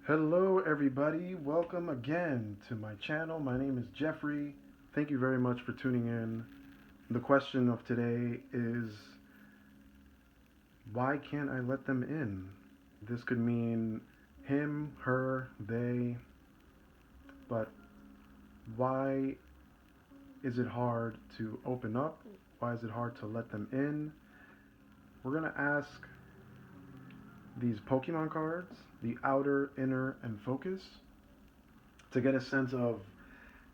Hello, everybody. Welcome again to my channel. My name is Jeffrey. Thank you very much for tuning in. The question of today is, why can't I let them in? This could mean him, her, they, but why is it hard to open up? Why is it hard to let them in? We're going to ask these Pokemon cards, the outer, inner, and focus, to get a sense of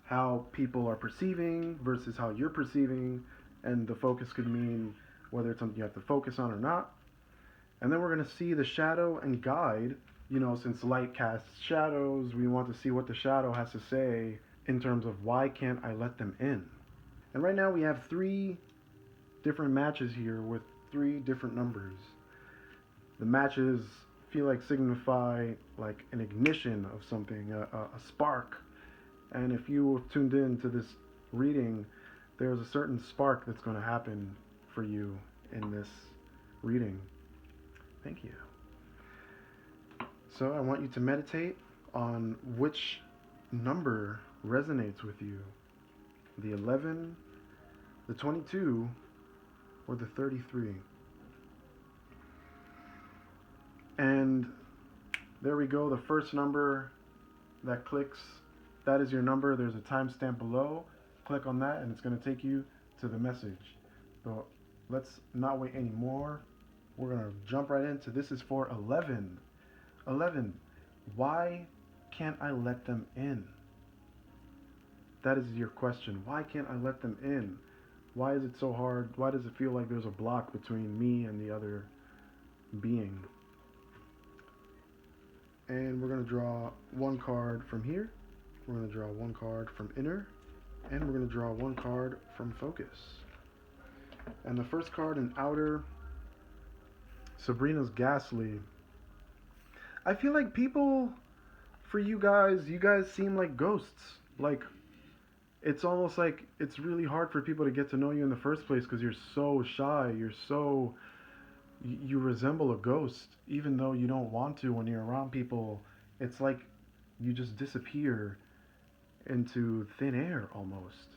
how people are perceiving versus how you're perceiving, and the focus could mean whether it's something you have to focus on or not. And then we're going to see the shadow and guide. Since light casts shadows, we want to see what the shadow has to say in terms of why can't I let them in. And right now we have three different matches here with three different numbers. The matches feel like signify like an ignition of something, a spark. And if you have tuned in to this reading, there's a certain spark that's going to happen for you in this reading. Thank you. So I want you to meditate on which number resonates with you. The 11, the 22, or the 33. And there we go, the first number that clicks, that is your number. There's a timestamp below. Click on that and it's going to take you to the message. So let's not wait anymore. We're going to jump right into this. Is for 11. 11. Why can't I let them in? That is your question. Why can't I let them in? Why is it so hard? Why does it feel like there's a block between me and the other being? And we're going to draw one card from here. We're going to draw one card from inner. And we're going to draw one card from focus. And the first card in outer, Sabrina's Ghastly. I feel like people, for you guys seem like ghosts. Like, it's almost like it's really hard for people to get to know you in the first place because you're so shy. You resemble a ghost, even though you don't want to. When you're around people, it's like you just disappear into thin air almost.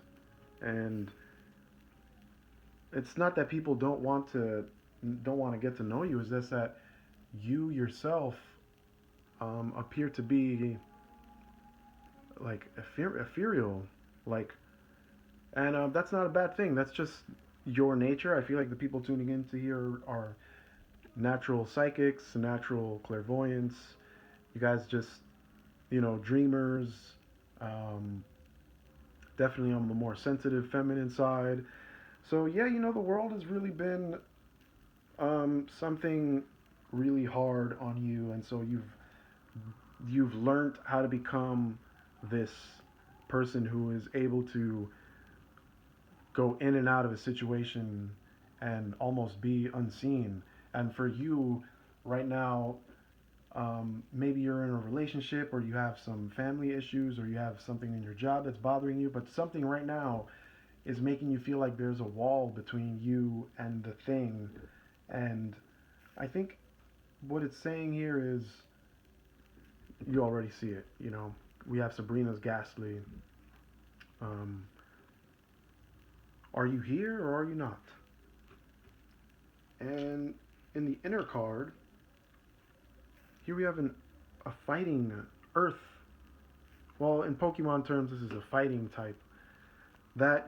And it's not that people don't want to get to know you. It's just that you yourself appear to be like ethereal, like, and that's not a bad thing. That's just your nature. I feel like the people tuning into here are natural psychics, natural clairvoyants. You guys just, dreamers. Um, Definitely on the more sensitive, feminine side. So yeah, the world has really been something really hard on you, and so you've learned how to become this person who is able to go in and out of a situation and almost be unseen. And for you right now, maybe you're in a relationship or you have some family issues or you have something in your job that's bothering you, but something right now is making you feel like there's a wall between you and the thing. And I think what it's saying here is, you already see it. We have Sabrina's Ghastly. Um, are you here or are you not? And in the inner card, here we have a fighting earth. Well, in Pokemon terms, this is a fighting type. That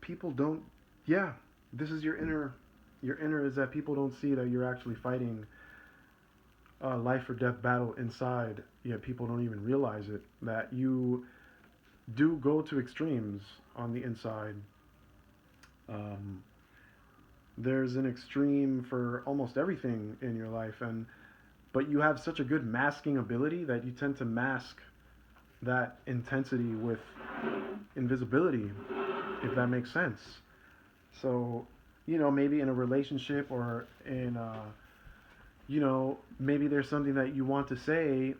people don't, yeah, this is your inner. Your inner is that people don't see that you're actually fighting a life or death battle inside. Yet people don't even realize it. That you do go to extremes on the inside. Um, there's an extreme for almost everything in your life, but you have such a good masking ability that you tend to mask that intensity with invisibility, if that makes sense. So, maybe in a relationship or maybe there's something that you want to say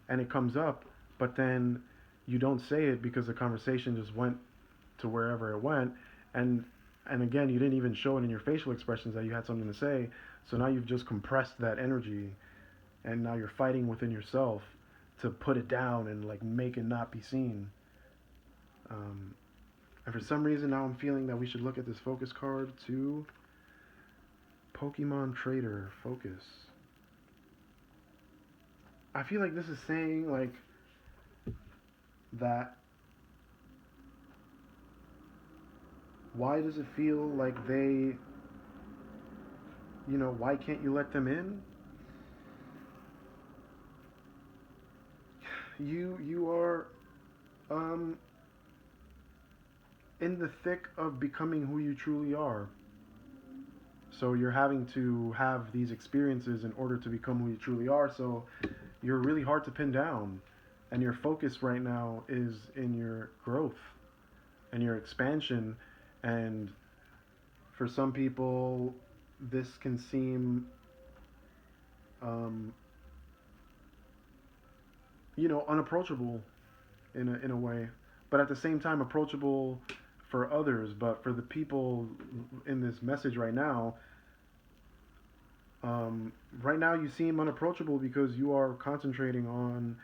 and it comes up, but then you don't say it because the conversation just went to wherever it went. And again, you didn't even show it in your facial expressions that you had something to say. So now you've just compressed that energy and now you're fighting within yourself. to put it down and like make it not be seen. Um, and for some reason now I'm feeling that we should look at this focus card to Pokemon Trader Focus. I feel like this is saying like that. Why does it feel like they, why can't you let them in? You are um in the thick of becoming who you truly are. So you're having to have these experiences in order to become who you truly are. So you're really hard to pin down. And your focus right now is in your growth and your expansion. And for some people, this can seem, um, unapproachable in a way. But at the same time, approachable for others. But for the people in this message right now, right now you seem unapproachable because you are concentrating on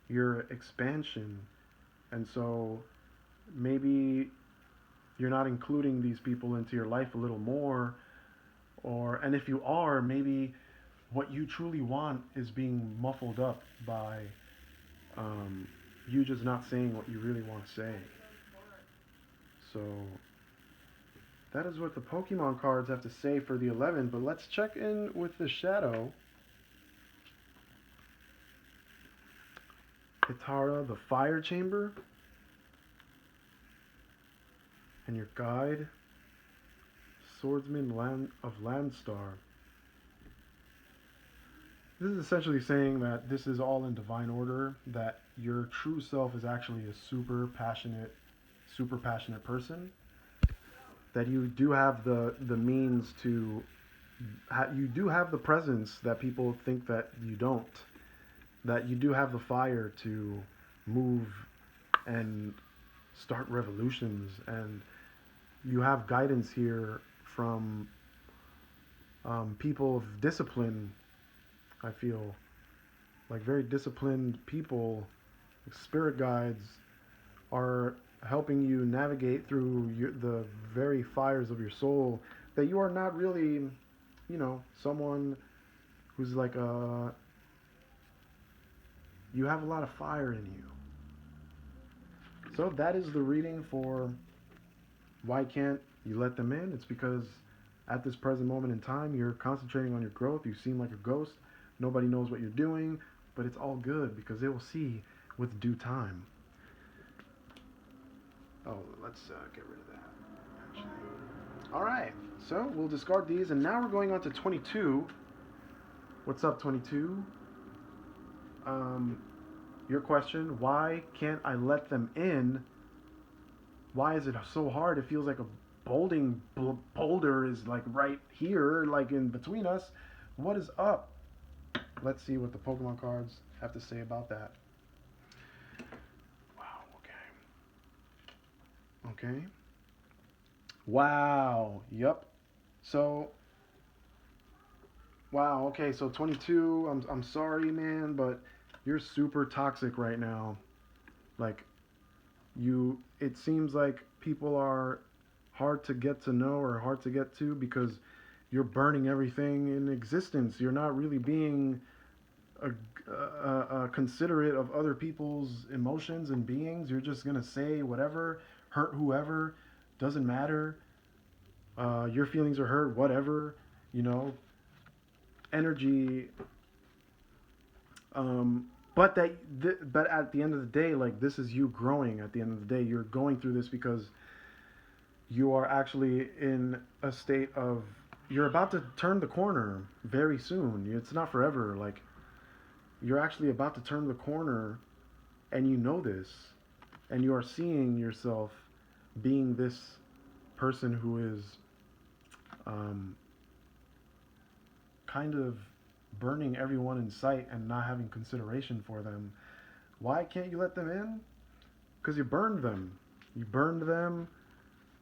your expansion. And so maybe you're not including these people into your life a little more, and if you are, maybe what you truly want is being muffled up by um, you just not saying what you really want to say. So that is what the Pokemon cards have to say for the 11. But let's check in with the Shadow. Kitara, the Fire Chamber, and your guide, Swordsman of Landstar. This is essentially saying that this is all in divine order, that your true self is actually a super passionate person, that you do have the means to, you do have the presence that people think that you don't, that you do have the fire to move and start revolutions, and you have guidance here from people of discipline. I feel like very disciplined people, like spirit guides, are helping you navigate through the very fires of your soul, that you are not really, someone who's like you have a lot of fire in you. So that is the reading for why can't you let them in. It's because at this present moment in time, you're concentrating on your growth. You seem like a ghost. Nobody knows what you're doing, but it's all good because they will see with due time. Oh, let's get rid of that, actually. All right, so we'll discard these, and now we're going on to 22. What's up, 22? Your question, why can't I let them in? Why is it so hard? It feels like a boulder is like right here, like in between us. What is up? Let's see what the Pokemon cards have to say about that. Wow, okay. Okay. Wow, yep. So, wow, okay, so 22, I'm sorry, man, but you're super toxic right now. Like, it seems like people are hard to get to know or hard to get to because you're burning everything in existence. You're not really being considerate of other people's emotions and beings. You're just gonna say whatever, hurt whoever, doesn't matter. Your feelings are hurt, whatever, you know. Energy. But but at the end of the day, like this is you growing. At the end of the day, you're going through this because you are actually in a state of, you're about to turn the corner very soon. It's not forever. Like you're actually about to turn the corner, and you know this, and you are seeing yourself being this person who is kind of burning everyone in sight and not having consideration for them. Why can't you let them in? Because you burned them. You burned them.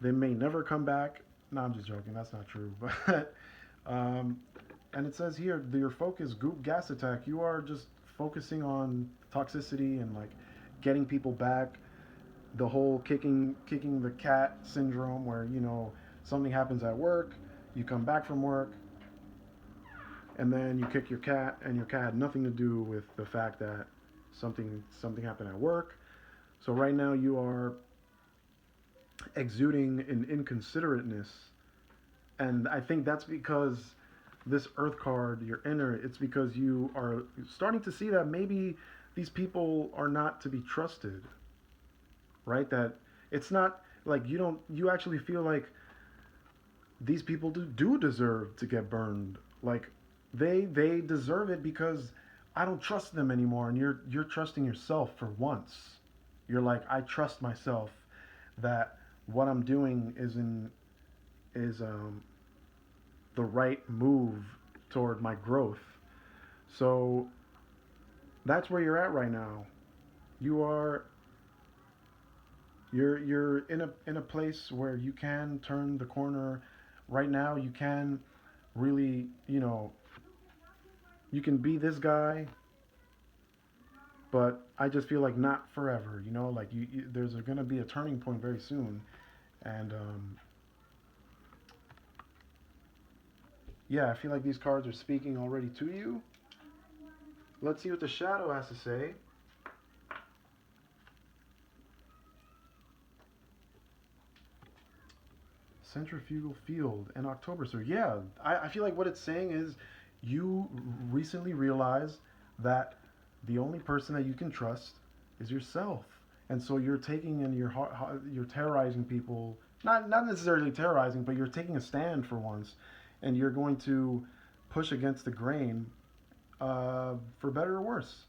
They may never come back. No, I'm just joking. That's not true. But and it says here, your focus, goop gas attack. You are just focusing on toxicity and like getting people back, the whole kicking the cat syndrome where, something happens at work, you come back from work, and then you kick your cat, and your cat had nothing to do with the fact that something happened at work. So right now you are exuding an inconsiderateness, and I think that's because this Earth card, your inner, it's because you are starting to see that maybe these people are not to be trusted, right? That it's not like you actually feel like these people do deserve to get burned. Like they deserve it because I don't trust them anymore, and you're trusting yourself for once. You're like, I trust myself that what I'm doing is the right move toward my growth. So that's where you're at right now. You are you're in a place where you can turn the corner. Right now you can really, you can be this guy, but I just feel like not forever, like there's going to be a turning point very soon. And yeah, I feel like these cards are speaking already to you. Let's see what the shadow has to say. Centrifugal field in October. So yeah, I feel like what it's saying is you recently realized that the only person that you can trust is yourself, and so you're taking and you're terrorizing people. Not necessarily terrorizing, but you're taking a stand for once, and you're going to push against the grain, for better or worse.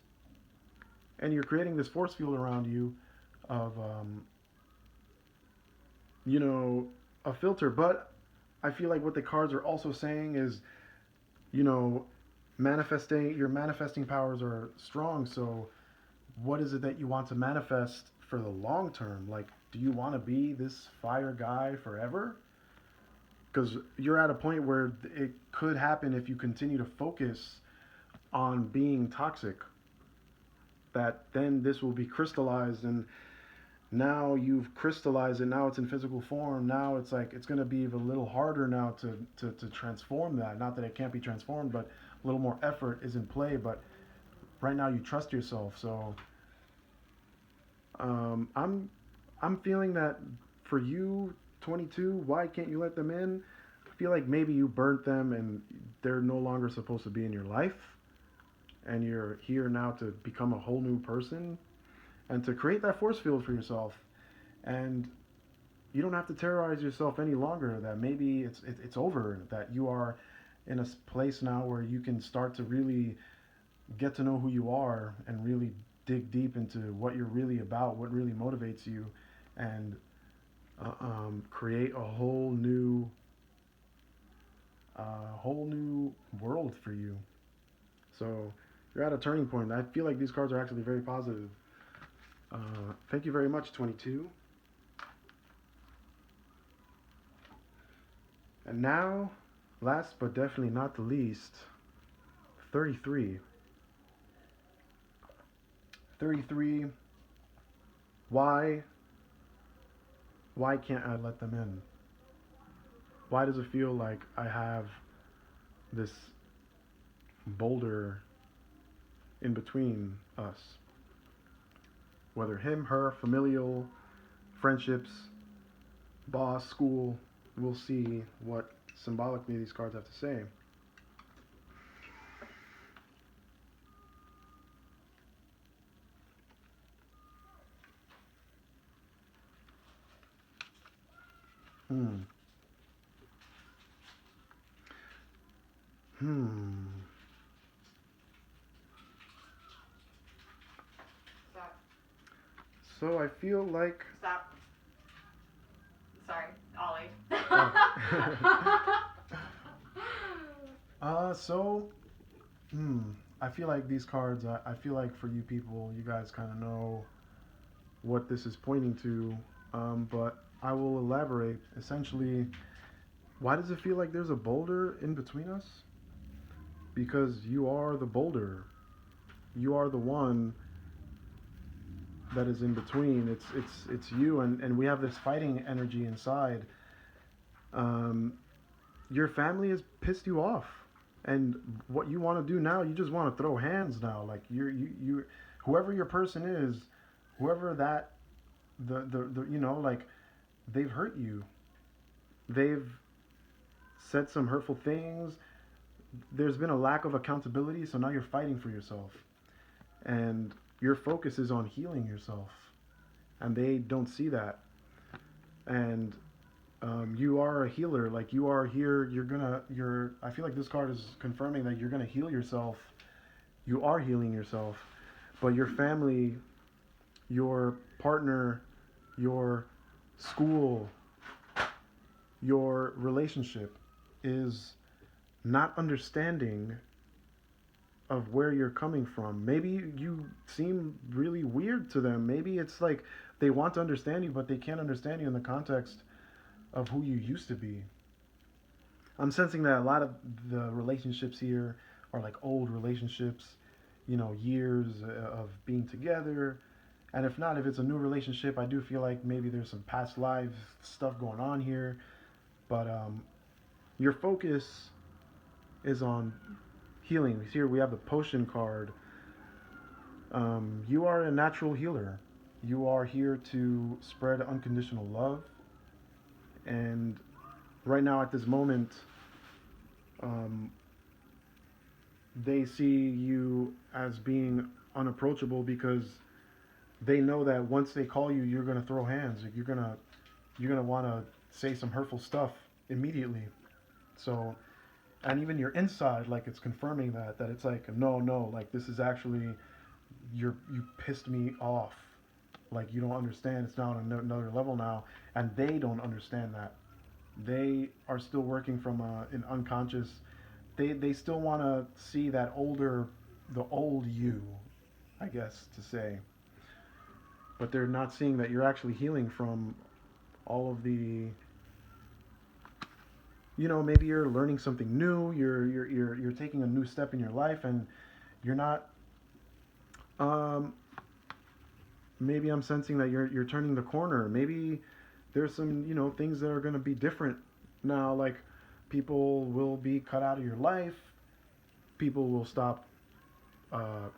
And you're creating this force field around you of you know, a filter. But I feel like what the cards are also saying is, you know, your manifesting powers are strong. So, what is it that you want to manifest for the long term? Like, do you want to be this fire guy forever? Because you're at a point where it could happen if you continue to focus on being toxic. That then this will be crystallized, and now you've crystallized it. Now it's in physical form. Now it's like it's going to be a little harder now to transform that. Not that it can't be transformed, but a little more effort is in play. But right now you trust yourself. So I'm feeling that for you, 22. Why can't you let them in? I feel like maybe you burnt them and they're no longer supposed to be in your life, and you're here now to become a whole new person and to create that force field for yourself. And you don't have to terrorize yourself any longer. That maybe it's over. That you are in a place now where you can start to really get to know who you are and really dig deep into what you're really about, what really motivates you, and create a whole new world for you. So you're at a turning point. I feel like these cards are actually very positive. Thank you very much, 22. And now, last but definitely not the least, 33. 33. Why? Why can't I let them in? Why does it feel like I have this boulder in between us? Whether him, her, familial, friendships, boss, school, we'll see what symbolically these cards have to say. Hmm. Hmm. Stop. So I feel like. Stop. Sorry, Ollie. So, I feel like these cards, I feel like for you people, you guys kind of know what this is pointing to, but I will elaborate. Essentially, why does it feel like there's a boulder in between us? Because you are the boulder. You are the one that is in between. It's you, and we have this fighting energy inside. Um, your family has pissed you off, and what you want to do now, you just want to throw hands now. Like you, whoever your person is, whoever that the like they've hurt you. They've said some hurtful things. There's been a lack of accountability, so now you're fighting for yourself, and your focus is on healing yourself, and they don't see that. And you are a healer. Like you are here. You're. I feel like this card is confirming that you're gonna heal yourself. You are healing yourself, but your family, your partner, your school, your relationship is not understanding of where you're coming from. Maybe you seem really weird to them. Maybe it's like they want to understand you, but they can't understand you in the context of who you used to be. I'm sensing that a lot of the relationships here are like old relationships, years of being together. And if not, if it's a new relationship, I do feel like maybe there's some past lives stuff going on here. But your focus is on healing. Here we have the potion card. You are a natural healer. You are here to spread unconditional love. And right now, at this moment, um, they see you as being unapproachable because they know that once they call you, you're gonna throw hands. You're gonna want to say some hurtful stuff immediately. So, and even your inside, like it's confirming that it's like no, no, like this is actually you pissed me off. Like you don't understand. It's now on another level now, and they don't understand that. They are still working from an unconscious. They still want to see that the old you, I guess to say, but they're not seeing that you're actually healing from all of the. Maybe you're learning something new. You're taking a new step in your life, and you're not. Um, maybe I'm sensing that you're turning the corner. Maybe there's some things that are going to be different now. Like people will be cut out of your life. People will stop. Uh,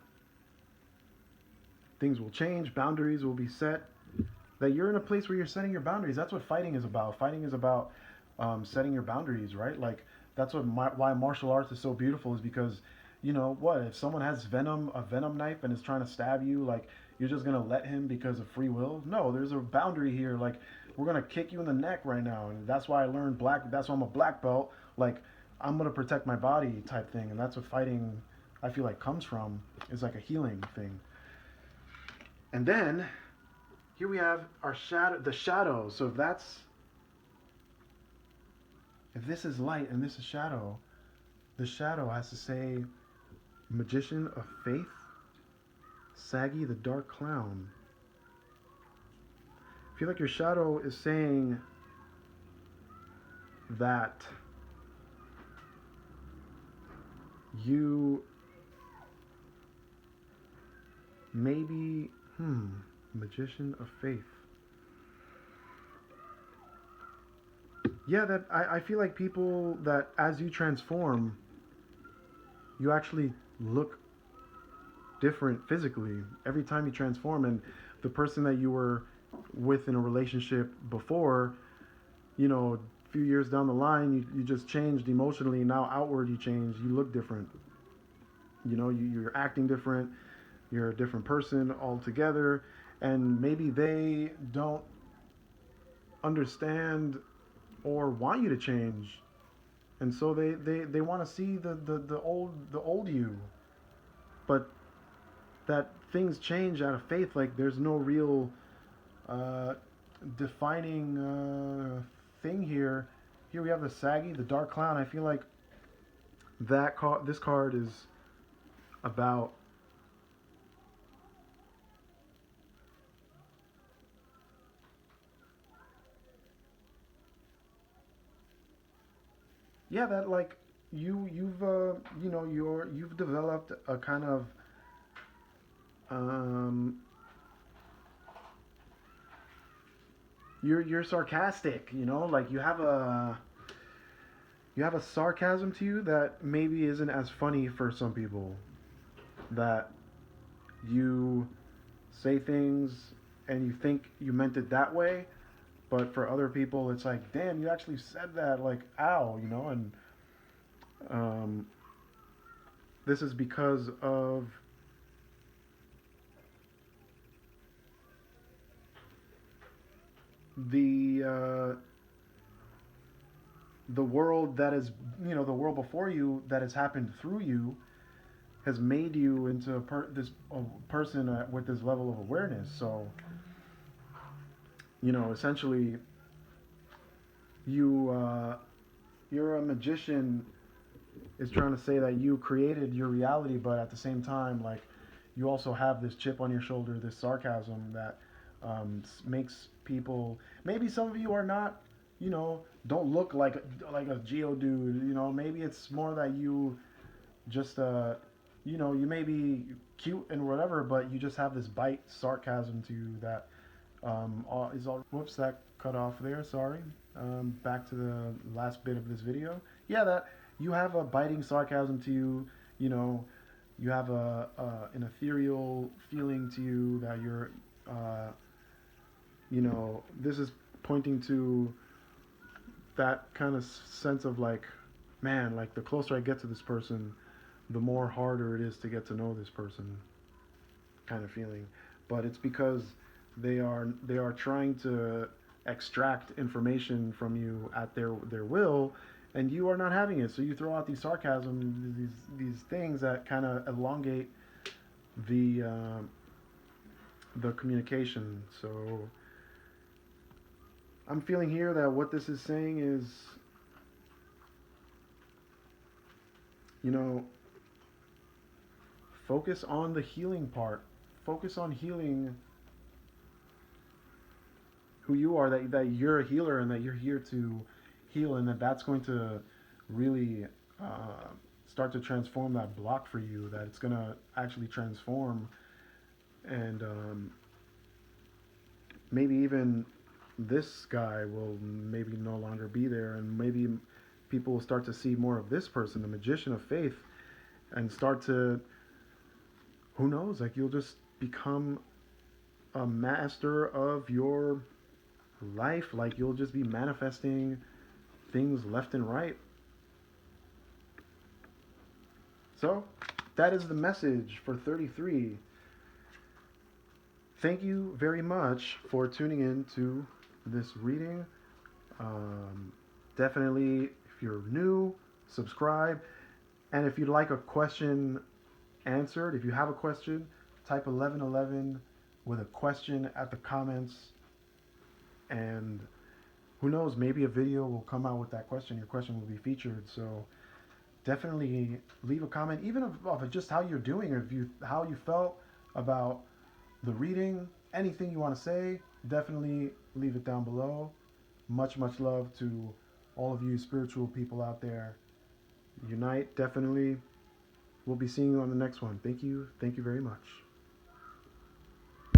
things will change. Boundaries will be set. That you're in a place where you're setting your boundaries. That's what fighting is about. Fighting is about setting your boundaries, right? Like that's why martial arts is so beautiful is because what if someone has a venom knife and is trying to stab you, like you're just gonna let him because of free will? No, there's a boundary here. Like we're gonna kick you in the neck right now, and that's why I learned black. That's why I'm a black belt. Like I'm gonna protect my body type thing, and that's what fighting I feel like comes from. Is like a healing thing. And then here we have our shadow, the shadow. So if this is light and this is shadow, the shadow has to say magician of faith, Saggy the dark clown. I feel like your shadow is saying that you maybe magician of faith. Yeah, that I feel like people that as you transform, you actually look different physically every time you transform, and the person that you were with in a relationship before, a few years down the line, you just changed emotionally. Now outward you change. You look different. You're acting different. You're a different person altogether, and maybe they don't understand or want you to change, and so they want to see the old you, but that things change out of faith. Like there's no real uh, defining thing here. Here we have the Saggy, the dark clown. I feel like this card is about that like you've you've developed a kind of um, you're sarcastic. You know, like you have a sarcasm to you that maybe isn't as funny for some people. That you say things and you think you meant it that way, but for other people it's like, damn, you actually said that, like, ow, you know. And um, this is because of the the world that is, you know, the world before you that has happened through you has made you into this a person with this level of awareness. So, you know, essentially, you you're a magician is trying to say that you created your reality, but at the same time, like, you also have this chip on your shoulder, this sarcasm that makes people. Maybe some of you are not, you know, don't look like a geodude. You know, maybe it's more that you just you know, you may be cute and whatever, but you just have this bite sarcasm to you that is all. Whoops, that cut off there. Sorry. Back to the last bit of this video. Yeah, that you have a biting sarcasm to you. You know, you have an ethereal feeling to you that you're. You know, this is pointing to that kind of sense of like, man, like the closer I get to this person, the more harder it is to get to know this person, kind of feeling. But it's because they are trying to extract information from you at their will, and you are not having it. So you throw out these sarcasm, these things that kind of elongate the the communication. So I'm feeling here that what this is saying is, you know, focus on the healing part. Focus on healing who you are, that you're a healer and that you're here to heal, and that's going to really start to transform that block for you, that it's going to actually transform. And maybe even this guy will maybe no longer be there, and maybe people will start to see more of this person, the magician of faith, and start to, who knows, like, you'll just become a master of your life. Like, you'll just be manifesting things left and right. So that is the message for 33. Thank you very much for tuning in to this reading. Definitely, if you're new, subscribe. And if you'd like a question answered, if you have a question, type 1111 with a question at the comments. And who knows, maybe a video will come out with that question. Your question will be featured. So definitely leave a comment, even of just how you're doing, or if you how you felt about the reading, anything you want to say. Definitely leave it down below. Much love to all of you spiritual people out there. Unite, definitely. We'll be seeing you on the next one. Thank you very much.